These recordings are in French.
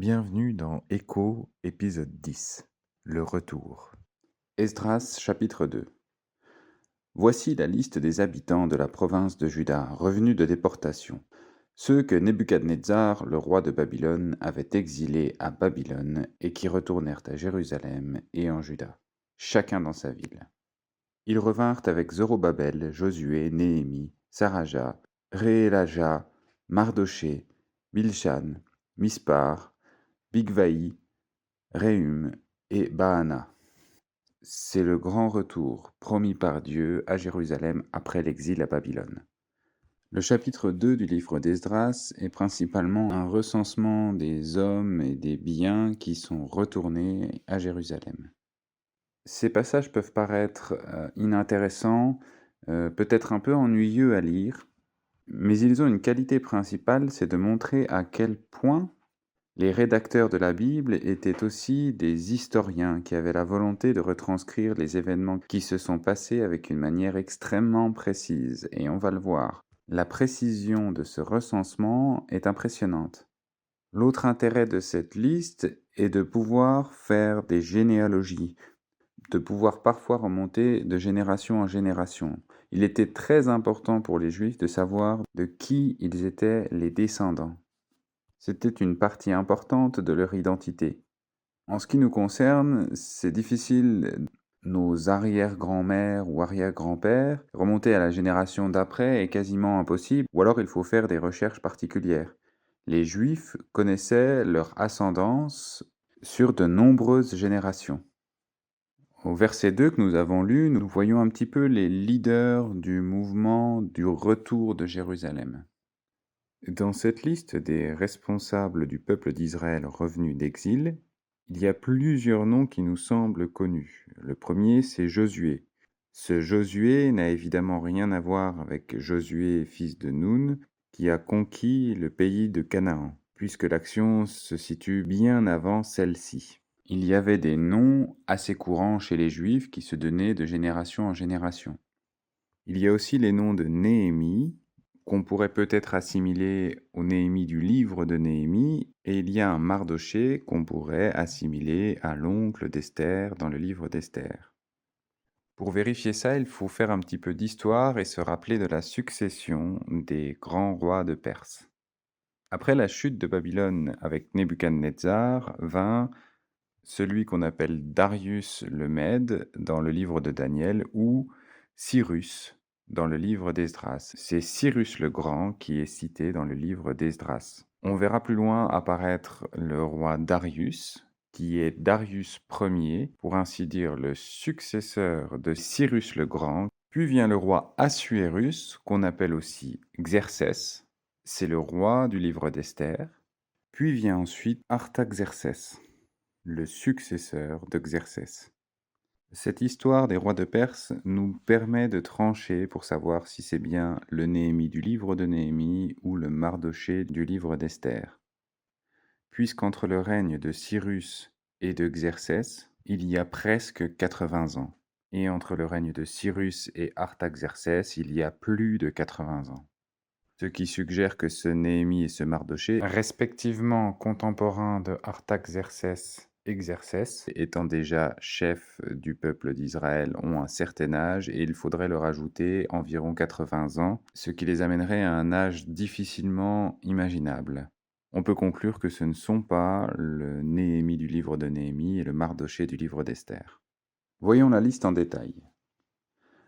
Bienvenue dans Écho, épisode 10. Le retour. Esdras, chapitre 2. Voici la liste des habitants de la province de Juda, revenus de déportation, ceux que Nebuchadnezzar, le roi de Babylone, avait exilés à Babylone et qui retournèrent à Jérusalem et en Juda, chacun dans sa ville. Ils revinrent avec Zorobabel, Josué, Néhémie, Saraja, Réélaja, Mardoché, Bilshan, Mispar, Bigvaï, Réhum et Baana. C'est le grand retour promis par Dieu à Jérusalem après l'exil à Babylone. Le chapitre 2 du livre d'Esdras est principalement un recensement des hommes et des biens qui sont retournés à Jérusalem. Ces passages peuvent paraître inintéressants, peut-être un peu ennuyeux à lire, mais ils ont une qualité principale, c'est de montrer à quel point les rédacteurs de la Bible étaient aussi des historiens qui avaient la volonté de retranscrire les événements qui se sont passés avec une manière extrêmement précise, et on va le voir. La précision de ce recensement est impressionnante. L'autre intérêt de cette liste est de pouvoir faire des généalogies, de pouvoir parfois remonter de génération en génération. Il était très important pour les Juifs de savoir de qui ils étaient les descendants. C'était une partie importante de leur identité. En ce qui nous concerne, c'est difficile, nos arrière-grand-mères ou arrière-grands-pères, remonter à la génération d'après est quasiment impossible, ou alors il faut faire des recherches particulières. Les Juifs connaissaient leur ascendance sur de nombreuses générations. Au verset 2 que nous avons lu, nous voyons un petit peu les leaders du mouvement du retour de Jérusalem. Dans cette liste des responsables du peuple d'Israël revenus d'exil, il y a plusieurs noms qui nous semblent connus. Le premier, c'est Josué. Ce Josué n'a évidemment rien à voir avec Josué, fils de Nun, qui a conquis le pays de Canaan, puisque l'action se situe bien avant celle-ci. Il y avait des noms assez courants chez les Juifs qui se donnaient de génération en génération. Il y a aussi les noms de Néhémie, qu'on pourrait peut-être assimiler au Néhémie du livre de Néhémie, et il y a un Mardoché qu'on pourrait assimiler à l'oncle d'Esther dans le livre d'Esther. Pour vérifier ça, il faut faire un petit peu d'histoire et se rappeler de la succession des grands rois de Perse. Après la chute de Babylone avec Nebuchadnezzar vint celui qu'on appelle Darius le Mède dans le livre de Daniel ou Cyrus dans le livre d'Esdras. C'est Cyrus le Grand qui est cité dans le livre d'Esdras. On verra plus loin apparaître le roi Darius, qui est Darius Ier, pour ainsi dire le successeur de Cyrus le Grand. Puis vient le roi Assuérus, qu'on appelle aussi Xerxès. C'est le roi du livre d'Esther. Puis vient ensuite Artaxerxès, le successeur de Xerxès. Cette histoire des rois de Perse nous permet de trancher pour savoir si c'est bien le Néhémie du livre de Néhémie ou le Mardoché du livre d'Esther. Puisqu'entre le règne de Cyrus et de Xerxès, il y a presque 80 ans, et entre le règne de Cyrus et Artaxerxès, il y a plus de 80 ans. Ce qui suggère que ce Néhémie et ce Mardoché, respectivement contemporains de Artaxerxès et Xerxès, étant déjà chefs du peuple d'Israël, ont un certain âge et il faudrait leur ajouter environ 80 ans, ce qui les amènerait à un âge difficilement imaginable. On peut conclure que ce ne sont pas le Néhémie du livre de Néhémie et le Mardoché du livre d'Esther. Voyons la liste en détail.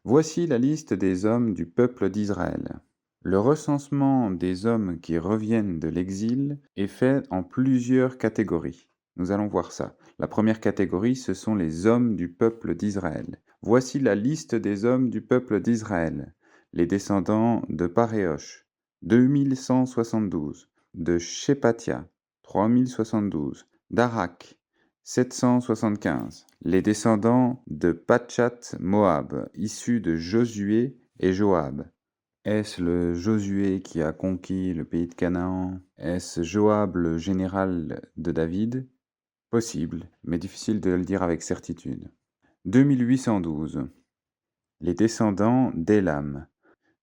Voici la liste des hommes du peuple d'Israël. Le recensement des hommes qui reviennent de l'exil est fait en plusieurs catégories. Nous allons voir ça. La première catégorie, ce sont les hommes du peuple d'Israël. Voici la liste des hommes du peuple d'Israël. Les descendants de Paréosh, 2172, de Shepatia, 3072, d'Arak, 775. Les descendants de Patchat Moab, issus de Josué et Joab. Est-ce le Josué qui a conquis le pays de Canaan? Est-ce Joab le général de David? Possible, mais difficile de le dire avec certitude. 2812. Les descendants d'Élam.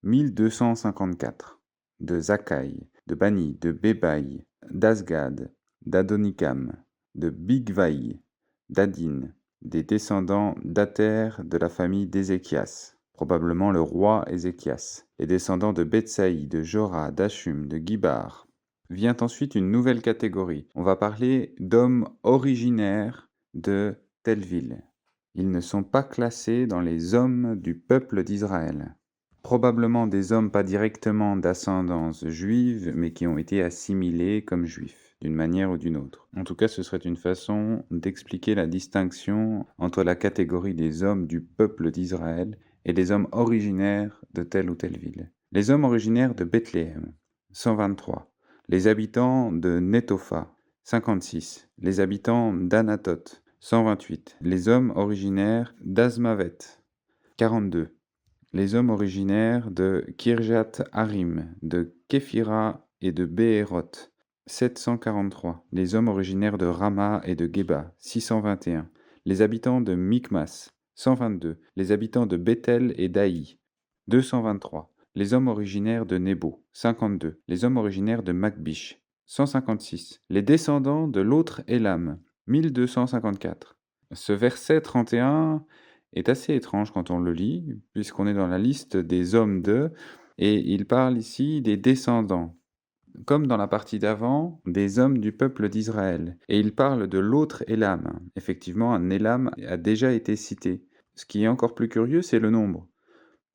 1254. De Zakkai, de Bani, de Bébaï, d'Asgad, d'Adonikam, de Bigvaï, d'Adin, des descendants d'Ater de la famille d'Ézéchias, probablement le roi Ézéchias, les descendants de Betsaï, de Jora, d'Ashum, de Gibar. Vient ensuite une nouvelle catégorie. On va parler d'hommes originaires de telle ville. Ils ne sont pas classés dans les hommes du peuple d'Israël. Probablement des hommes pas directement d'ascendance juive, mais qui ont été assimilés comme juifs, d'une manière ou d'une autre. En tout cas, ce serait une façon d'expliquer la distinction entre la catégorie des hommes du peuple d'Israël et des hommes originaires de telle ou telle ville. Les hommes originaires de Bethléem, 123. Les habitants de Netopha, 56. Les habitants d'Anatot, 128. Les hommes originaires d'Azmavet, 42. Les hommes originaires de Kirjat Harim, de Képhira et de Béhéroth, 743. Les hommes originaires de Rama et de Geba, 621. Les habitants de Mikmas, 122. Les habitants de Bethel et d'Aï, 223. Les hommes originaires de Nebo, 52. Les hommes originaires de Makbish, 156. Les descendants de l'autre Élam, 1254. Ce verset 31 est assez étrange quand on le lit, puisqu'on est dans la liste des hommes de, et il parle ici des descendants, comme dans la partie d'avant, des hommes du peuple d'Israël. Et il parle de l'autre Élam. Effectivement, un Élam a déjà été cité. Ce qui est encore plus curieux, c'est le nombre.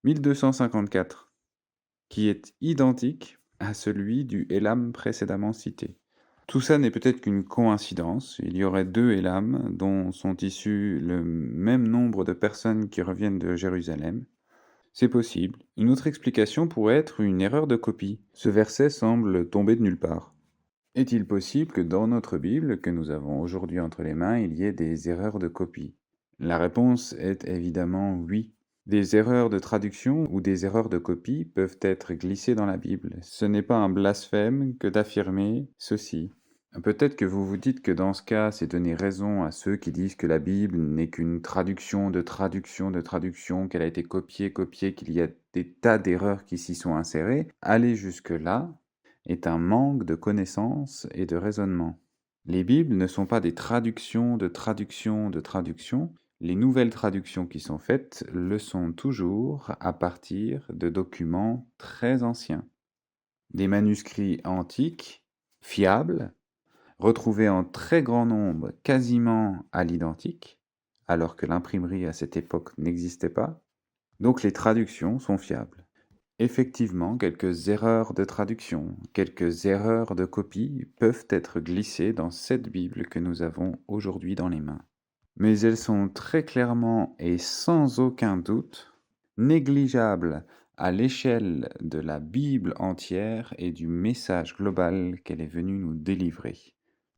1254, qui est identique à celui du Élam précédemment cité. Tout ça n'est peut-être qu'une coïncidence. Il y aurait deux Élam dont sont issus le même nombre de personnes qui reviennent de Jérusalem. C'est possible. Une autre explication pourrait être une erreur de copie. Ce verset semble tomber de nulle part. Est-il possible que dans notre Bible, que nous avons aujourd'hui entre les mains, il y ait des erreurs de copie? La réponse est évidemment oui. Des erreurs de traduction ou des erreurs de copie peuvent être glissées dans la Bible. Ce n'est pas un blasphème que d'affirmer ceci. Peut-être que vous vous dites que dans ce cas, c'est donner raison à ceux qui disent que la Bible n'est qu'une traduction de traduction de traduction, qu'elle a été copiée, qu'il y a des tas d'erreurs qui s'y sont insérées. Aller jusque-là est un manque de connaissance et de raisonnement. Les Bibles ne sont pas des traductions de traduction de traduction. Les nouvelles traductions qui sont faites le sont toujours à partir de documents très anciens. Des manuscrits antiques, fiables, retrouvés en très grand nombre, quasiment à l'identique, alors que l'imprimerie à cette époque n'existait pas. Donc les traductions sont fiables. Effectivement, quelques erreurs de traduction, quelques erreurs de copie peuvent être glissées dans cette Bible que nous avons aujourd'hui dans les mains. Mais elles sont très clairement et sans aucun doute négligeables à l'échelle de la Bible entière et du message global qu'elle est venue nous délivrer.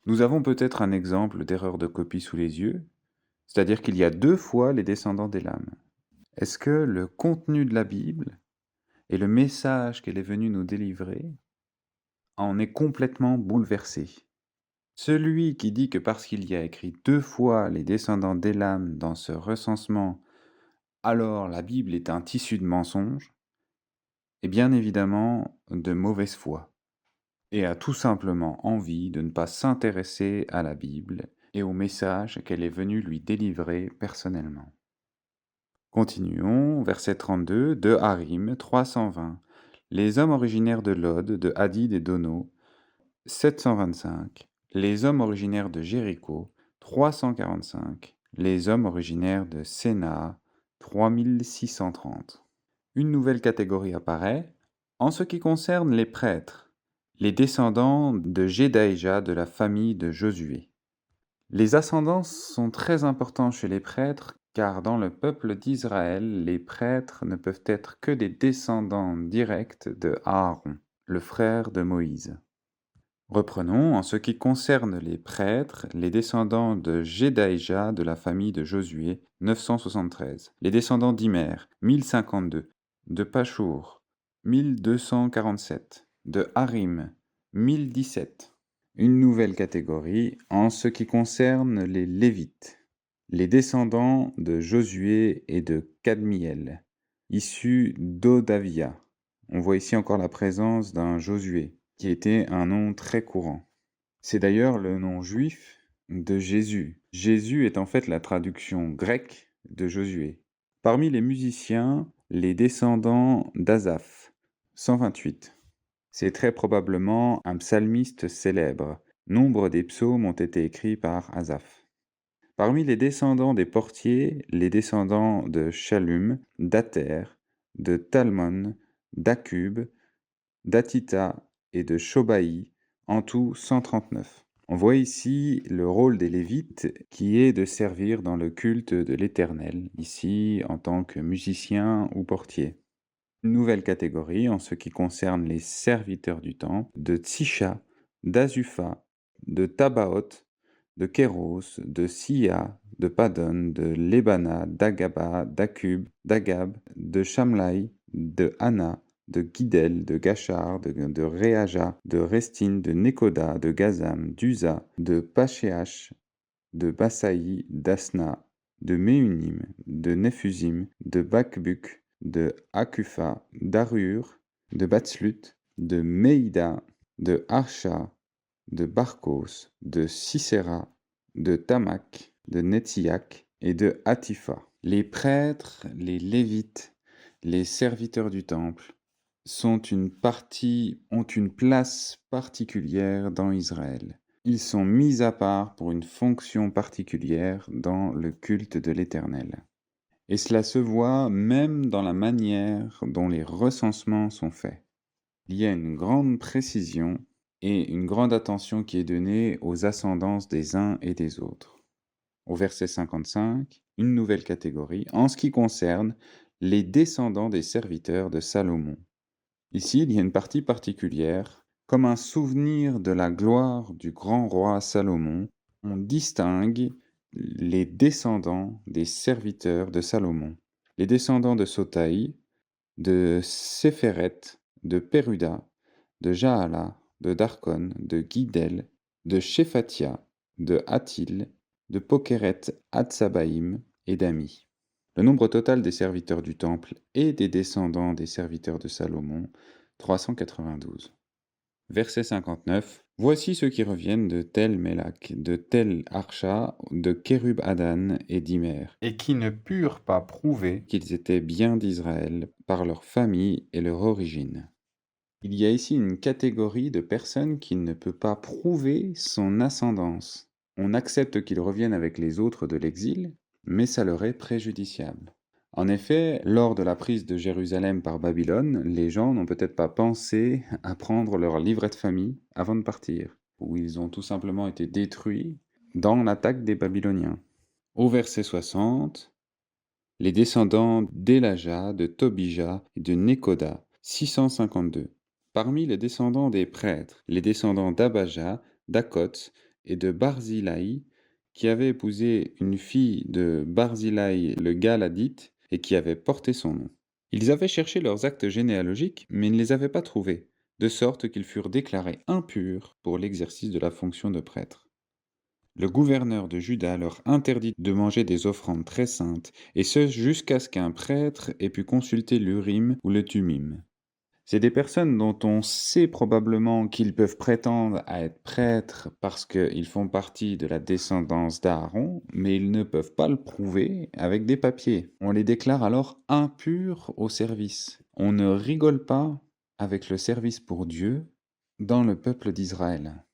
Nous avons peut-être un exemple d'erreur de copie sous les yeux, c'est-à-dire qu'il y a 2 fois les descendants d'Élam. Est-ce que le contenu de la Bible et le message qu'elle est venue nous délivrer en est complètement bouleversé? Celui qui dit que parce qu'il y a écrit 2 fois les descendants d'Élam dans ce recensement, alors la Bible est un tissu de mensonges, est bien évidemment de mauvaise foi, et a tout simplement envie de ne pas s'intéresser à la Bible et au message qu'elle est venue lui délivrer personnellement. Continuons, verset 32, de Harim, 320. Les hommes originaires de Lod, de Hadid et d'Ono, 725. Les hommes originaires de Jéricho, 345. Les hommes originaires de Sénaa, 3630. Une nouvelle catégorie apparaît. En ce qui concerne les prêtres, les descendants de Jédaïja de la famille de Josué. Les ascendances sont très importants chez les prêtres, car dans le peuple d'Israël, les prêtres ne peuvent être que des descendants directs de Aaron, le frère de Moïse. Reprenons, en ce qui concerne les prêtres, les descendants de Jédaïja de la famille de Josué, 973, les descendants d'Imer, 1052, de Pachour, 1247, de Harim, 1017. Une nouvelle catégorie en ce qui concerne les Lévites, les descendants de Josué et de Kadmiel, issus d'Odavia. On voit ici encore la présence d'un Josué, qui était un nom très courant. C'est d'ailleurs le nom juif de Jésus. Jésus est en fait la traduction grecque de Josué. Parmi les musiciens, les descendants d'Asaph, 128. C'est très probablement un psalmiste célèbre. Nombre des psaumes ont été écrits par Asaph. Parmi les descendants des portiers, les descendants de Shallum, d'Ater, de Talmon, d'Akub, d'Atita et de Shobaï, en tout 139. On voit ici le rôle des Lévites qui est de servir dans le culte de l'Éternel, ici en tant que musiciens ou portiers. Une nouvelle catégorie en ce qui concerne les serviteurs du temple, de Tsisha, d'Azupha, de Tabaoth, de Kéros, de Sia, de Padon, de Lebana, d'Agaba, d'Akub, d'Agab, de Shamlaï, de Hana, de Gidel, de Gachar, de Réaja, de Restin, de Nekoda, de Gazam, d'Uza, de Pachéach, de Basaï, d'Asna, de Méunim, de Nephusim, de Bakbuk, de Akufa, d'Arur, de Batslut, de Meïda, de Archa, de Barkos, de Sisera, de Tamak, de Netziak et de Hatifa. Les prêtres, les Lévites, les serviteurs du temple ont une place particulière dans Israël. Ils sont mis à part pour une fonction particulière dans le culte de l'Éternel. Et cela se voit même dans la manière dont les recensements sont faits. Il y a une grande précision et une grande attention qui est donnée aux ascendances des uns et des autres. Au verset 55, une nouvelle catégorie en ce qui concerne les descendants des serviteurs de Salomon. Ici, il y a une partie particulière. Comme un souvenir de la gloire du grand roi Salomon, on distingue les descendants des serviteurs de Salomon. Les descendants de Sotaï, de Sépheret, de Péruda, de Jaala, de Darkon, de Guidel, de Shephatia, de Hatil, de Pokeret Hatsabaïm et d'Ami. Le nombre total des serviteurs du temple et des descendants des serviteurs de Salomon, 392. Verset 59. Voici ceux qui reviennent de Tel Mélak, de Tel Archa, de Kérub Adan et d'Imer, et qui ne purent pas prouver qu'ils étaient bien d'Israël par leur famille et leur origine. Il y a ici une catégorie de personnes qui ne peut pas prouver son ascendance. On accepte qu'ils reviennent avec les autres de l'exil, mais ça leur est préjudiciable. En effet, lors de la prise de Jérusalem par Babylone, les gens n'ont peut-être pas pensé à prendre leur livret de famille avant de partir, ou ils ont tout simplement été détruits dans l'attaque des Babyloniens. Au verset 60, les descendants d'Elaja, de Tobija et de Nekoda, 652. Parmi les descendants des prêtres, les descendants d'Abaja, d'Akot et de Barzilai, qui avaient épousé une fille de Barzilai le Galadite et qui avait porté son nom. Ils avaient cherché leurs actes généalogiques, mais ne les avaient pas trouvés, de sorte qu'ils furent déclarés impurs pour l'exercice de la fonction de prêtre. Le gouverneur de Juda leur interdit de manger des offrandes très saintes, et ce jusqu'à ce qu'un prêtre ait pu consulter l'Urim ou le Tumim. C'est des personnes dont on sait probablement qu'ils peuvent prétendre à être prêtres parce qu'ils font partie de la descendance d'Aaron, mais ils ne peuvent pas le prouver avec des papiers. On les déclare alors impurs au service. On ne rigole pas avec le service pour Dieu dans le peuple d'Israël.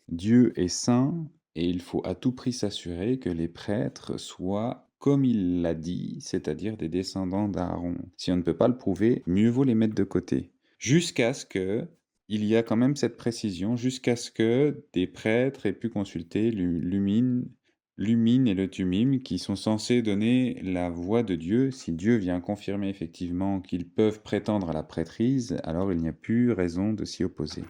Dieu est saint et il faut à tout prix s'assurer que les prêtres soient comme il l'a dit, c'est-à-dire des descendants d'Aaron. Si on ne peut pas le prouver, mieux vaut les mettre de côté. Jusqu'à ce que, il y a quand même cette précision, jusqu'à ce que des prêtres aient pu consulter l'Umine et le Tumim, qui sont censés donner la voix de Dieu. Si Dieu vient confirmer effectivement qu'ils peuvent prétendre à la prêtrise, alors il n'y a plus raison de s'y opposer.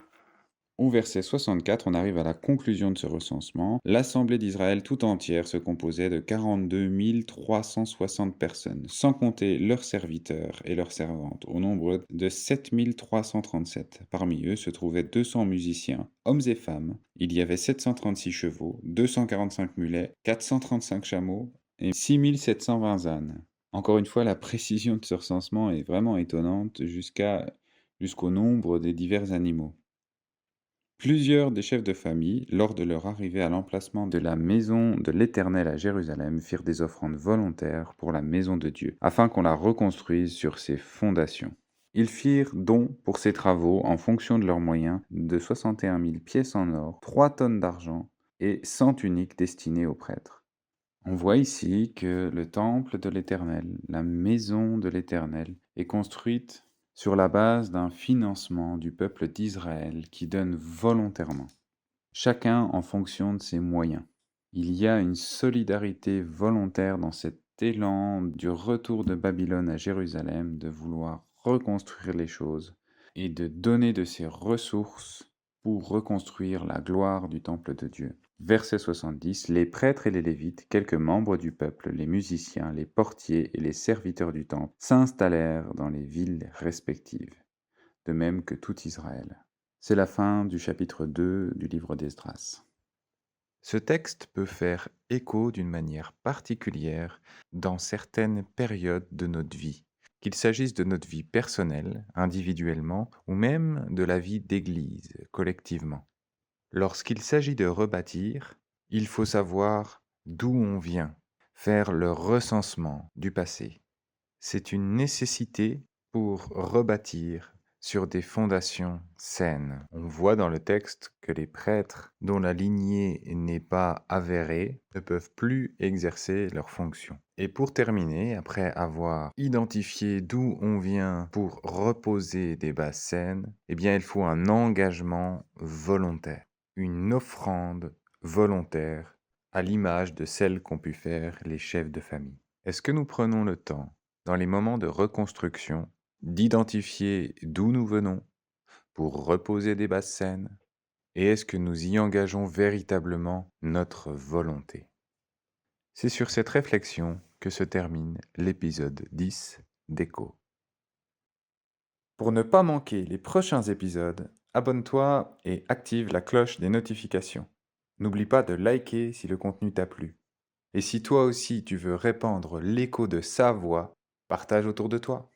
Au verset 64, on arrive à la conclusion de ce recensement. L'assemblée d'Israël tout entière se composait de 42 360 personnes, sans compter leurs serviteurs et leurs servantes, au nombre de 7 337. Parmi eux se trouvaient 200 musiciens, hommes et femmes. Il y avait 736 chevaux, 245 mulets, 435 chameaux et 6 720 ânes. Encore une fois, la précision de ce recensement est vraiment étonnante jusqu'au nombre des divers animaux. Plusieurs des chefs de famille, lors de leur arrivée à l'emplacement de la maison de l'Éternel à Jérusalem, firent des offrandes volontaires pour la maison de Dieu, afin qu'on la reconstruise sur ses fondations. Ils firent don pour ces travaux en fonction de leurs moyens de 61 000 pièces en or, 3 tonnes d'argent et 100 tuniques destinées aux prêtres. On voit ici que le temple de l'Éternel, la maison de l'Éternel, est construite sur la base d'un financement du peuple d'Israël qui donne volontairement, chacun en fonction de ses moyens. Il y a une solidarité volontaire dans cet élan du retour de Babylone à Jérusalem, de vouloir reconstruire les choses et de donner de ses ressources pour reconstruire la gloire du temple de Dieu. Verset 70, les prêtres et les lévites, quelques membres du peuple, les musiciens, les portiers et les serviteurs du temple, s'installèrent dans les villes respectives, de même que tout Israël. C'est la fin du chapitre 2 du livre d'Esdras. Ce texte peut faire écho d'une manière particulière dans certaines périodes de notre vie, qu'il s'agisse de notre vie personnelle, individuellement, ou même de la vie d'Église, collectivement. Lorsqu'il s'agit de rebâtir, il faut savoir d'où on vient, faire le recensement du passé. C'est une nécessité pour rebâtir sur des fondations saines. On voit dans le texte que les prêtres dont la lignée n'est pas avérée ne peuvent plus exercer leurs fonctions. Et pour terminer, après avoir identifié d'où on vient pour reposer des bases saines, eh bien il faut un engagement volontaire, une offrande volontaire à l'image de celle qu'ont pu faire les chefs de famille. Est-ce que nous prenons le temps, dans les moments de reconstruction, d'identifier d'où nous venons pour reposer des bases saines? Et est-ce que nous y engageons véritablement notre volonté? C'est sur cette réflexion que se termine l'épisode 10 d'Echo. Pour ne pas manquer les prochains épisodes, abonne-toi et active la cloche des notifications. N'oublie pas de liker si le contenu t'a plu. Et si toi aussi tu veux répandre l'écho de sa voix, partage autour de toi.